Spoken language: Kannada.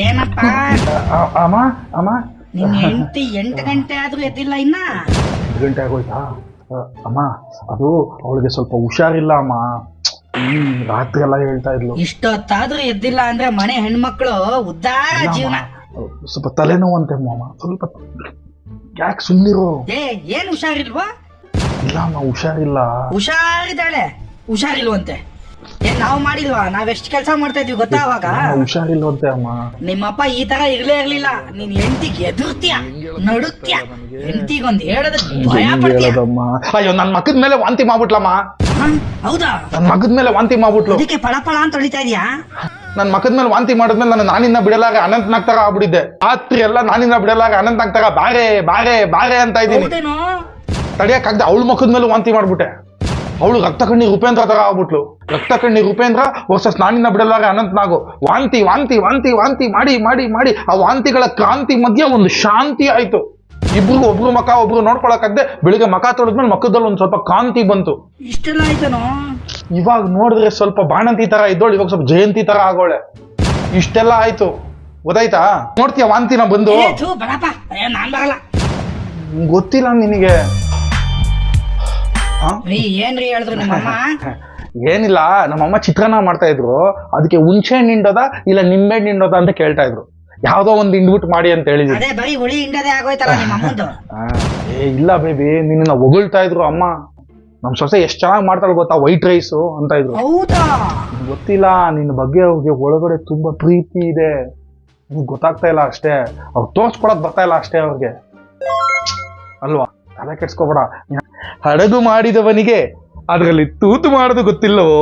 ಏನಪ್ಪ ಅಮ್ಮ ಅಮ್ಮ ನಿನ್ ಹೆಂಡತಿ 8 ಗಂಟೆ ಆದ್ರೂ ಎದ್ದಿಲ್ಲ ಇನ್ನ? 8 ಗಂಟೆ ಆಗೋಯ್ತಾ? ಅಮ್ಮ ಅದು ಅವಳಿಗೆ ಸ್ವಲ್ಪ ಹುಷಾರಿಲ್ಲ ಅಮ್ಮ. ರಾತ್ರಿ ಎಲ್ಲ ಹೇಳ್ತಾ ಇದ್ಲು. ಇಷ್ಟೊತ್ತಾದ್ರೂ ಎದ್ದಿಲ್ಲ ಅಂದ್ರೆ ಮನೆ ಹೆಣ್ಮಕ್ಳು ಉದ್ದಾರ ಜೀವನ. ಸ್ವಲ್ಪ ತಲೆನೋವಂತೆ ಮಾಮ, ಸ್ವಲ್ಪ ಯಾಕೆ ಸುಮ್ಮನಿರು. ಏನ್ ಹುಷಾರಿಲ್ವಾ? ಇಲ್ಲ ಅಮ್ಮ, ಹುಷಾರಿಲ್ಲ. ಹುಷಾರಿದ್ದಾಳೆ, ಹುಷಾರಿಲ್ವಂತೆ. ಏನ್ ನಾವು ಮಾಡಿಲ್ವಾ? ನಾವೆಷ್ಟು ಕೆಲಸ ಮಾಡ್ತಾ ಇದ್ವಿ ಗೊತ್ತಾ ಅವಾಗ? ಹುಷಾರಿಲ್ವಂತೆ ಅಮ್ಮ. ನಿಮ್ಮಪ್ಪ ಈ ತರ ಇರ್ಲೇ ಇರ್ಲಿಲ್ಲ. ನೀನ್ ಹೆಂಡತಿಗೆ ಎದುರ್ತೀಯ, ನಡುತ್ತೀಯ, ಹೆಂಡತಿಗೊಂದ್ ಹೇಳೋದಕ್ಕೆ ಭಯ ಪಡ್ತೀಯ. ಅಯ್ಯೋ, ನನ್ ಮಗದ ಮೇಲೆ ವಾಂತಿ ಮಾಡ್ಬಿಟ್ಲಮ್ಮ. ಹೌದಾ? ನನ್ ಮಗದ ಮೇಲೆ ವಾಂತಿ ಮಾಡ್ಬಿಟ್ಲು. ಅದಕ್ಕೆ ಪಳ ಪಳ ಅಂತ ಹೊಡಿತಾ ಇದೀಯಾ? ನನ್ ಮಗದ ಮೇಲೆ ವಾಂತಿ ಮಾಡಿದ್ಮೇಲೆ ನಾನಿನ್ನ ಬಿಡಲಾಗ ಅನಂತನಾಗ್ ತರ ಆಗ್ಬಿಟ್ಟಿದ್ದೆ. ರಾತ್ರಿ ಎಲ್ಲ ನಾನಿನ್ನ ಬಿಡಲಾಗ ಅನಂತನಾಗ್ ತರ ಬಾರೆ ಬಾರೆ ಬಾರೆ ಅಂತ ಇದ್ದೀನಿ. ತಡಿಯಕ್ಕಾಗ್ದೆ ಅವಳ ಮುಖದ ಮೇಲೆ ವಾಂತಿ ಮಾಡ್ಬಿಟ್ಟೆ. ಅವಳು ರಕ್ತ ಕಣ್ಣಿ ರೂಪೇಂದ್ರ ತರ ಆಗ್ಬಿಟ್ಲು. ರಕ್ತ ಕಣ್ಣಿ ರೂಪೇಂದ್ರ ವರ್ಸಸ್ ನಾನಿನ್ನ ಬಿಡಲಾಗ ಅನಂತನಾಗು. ವಾಂತಿ ವಾಂತಿ ವಾಂತಿ ವಾಂತಿ ಮಾಡಿ ಮಾಡಿ ಮಾಡಿ ಆ ವಾಂತಿಗಳ ಕ್ರಾಂತಿ ಮಧ್ಯೆ ಒಂದು ಶಾಂತಿ ಆಯ್ತು. ಇಬ್ರಿಗೂ ಒಬ್ರು ಮಕ ಒಬ್ರು ನೋಡ್ಕೊಳಕ್ಕಾಗ್ದೆ. ಬೆಳಿಗ್ಗೆ ಮಕ ತೊಳೆದ್ಮೇಲೆ ಮಕ್ಕದಲ್ಲಿ ಒಂದ್ ಸ್ವಲ್ಪ ಕಾಂತಿ ಬಂತು. ಇಷ್ಟೆಲ್ಲ ಆಯ್ತನೋ? ಇವಾಗ ನೋಡಿದ್ರೆ ಸ್ವಲ್ಪ ಬಾಣಂತಿ ತರ ಇದ್ದೋಳು, ಇವಾಗ ಸ್ವಲ್ಪ ಜಯಂತಿ ತರ ಆಗೋಳೆ. ಇಷ್ಟೆಲ್ಲ ಆಯ್ತು, ಗೊತ್ತಾಯ್ತಾ? ನೋಡ್ತೀಯ ವಾಂತಿನ ಬಂದು? ನಾನ್ ಬರಲ್ಲ. ಗೊತ್ತಿಲ್ಲ ನಿನಗೆ? ಏನ್ರಿ ಹೇಳಿದ್ರು ನಿಮ್ಮಮ್ಮ? ಏನಿಲ್ಲ, ನಮ್ಮಮ್ಮ ಚಿತ್ರಾನ್ನ ಮಾಡ್ತಾ ಇದ್ರು. ಅದಕ್ಕೆ ಹುಣಸೆ ಹಣ್ಣು ಹಿಂಡೋದ ಇಲ್ಲ ನಿಂಬೆ ಹಣ್ಣು ಹಿಂಡೋದ ಅಂತ ಕೇಳ್ತಾ ಇದ್ರು. ಯಾವ್ದೋ ಒಂದು ಹಿಂಡ್ಬಿಟ್ಟು ಮಾಡಿ ಅಂತ ಹೇಳಿದ್ರು. ಅದೇ ಬರೀ ಹುಳಿ ಹಿಂಡದೆ ಆಗೋಯ್ತಲ್ಲ ನಿಮ್ಮ ಅಮ್ಮಂದು. ಇಲ್ಲ ಬೇಬಿ, ನಿನ್ನ ಹೊಗಳ್ತಾ ಇದ್ರು ಅಮ್ಮ. ನಮ್ ಸೊಸೆ ಎಷ್ಟ್ ಚೆನ್ನಾಗಿ ಮಾಡ್ತಾಳೆ ಗೊತ್ತಾ, ವೈಟ್ ರೈಸು ಅಂತ ಇದ್ರು. ಹೌದಾ? ಗೊತ್ತಿಲ್ಲ, ನಿನ್ನ ಬಗ್ಗೆ ಅವ್ರಿಗೆ ಒಳಗಡೆ ತುಂಬಾ ಪ್ರೀತಿ ಇದೆ, ನಿಮ್ಗೆ ಗೊತ್ತಾಗ್ತಾ ಇಲ್ಲ ಅಷ್ಟೇ. ಅವ್ರು ತೋರ್ಸ್ಕೊಳಕ್ ಬರ್ತಾ ಇಲ್ಲ ಅಷ್ಟೇ ಅವ್ರಿಗೆ, ಅಲ್ವಾ? ತಲೆ ಕೆಡ್ಸ್ಕೊಬೇಡ. ಹಡಗು ಮಾಡಿದವನಿಗೆ ಅದರಲ್ಲಿ ತೂತು ಮಾಡೋದು ಗೊತ್ತಿಲ್ಲವೋ?